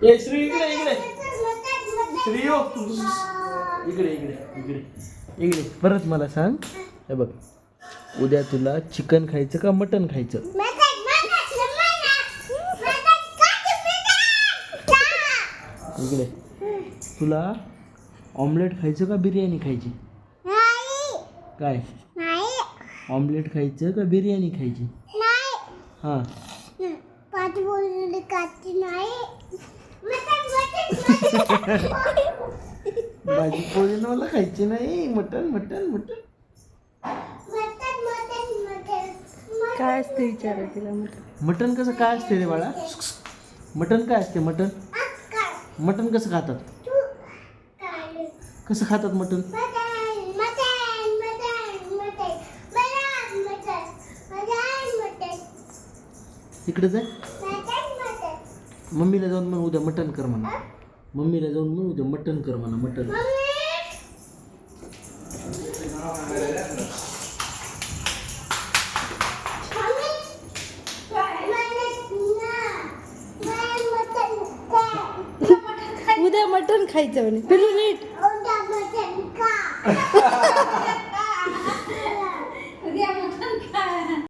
ए श्री इकडे इकडे श्री यो इकडे इकडे इकडे इकडे परत मला सांग. हे बघ उद्या तुला चिकन खायचं का मटन खायचं? इकडे तुला ऑमलेट खायचं का बिर्याणी खायची? काय ऑमलेट खायचं का बिर्याणी खायची? हां भाजी पोळी मला खायची नाही. मटन मटन मटन काय असते विचारा तिला. मटन कसं काय असते रे बाळा? मटन काय असते? मटन मटन कसं खातात? कसं खातात मटन? तिकडे जाय मम्मीला जाऊन मग उद्या मटन कर म्हणा. मम्मीला जाऊन मग उद्या मटन कर म्हणा. मटन उद्या मटण खायचं म्हणे. पिलू नीट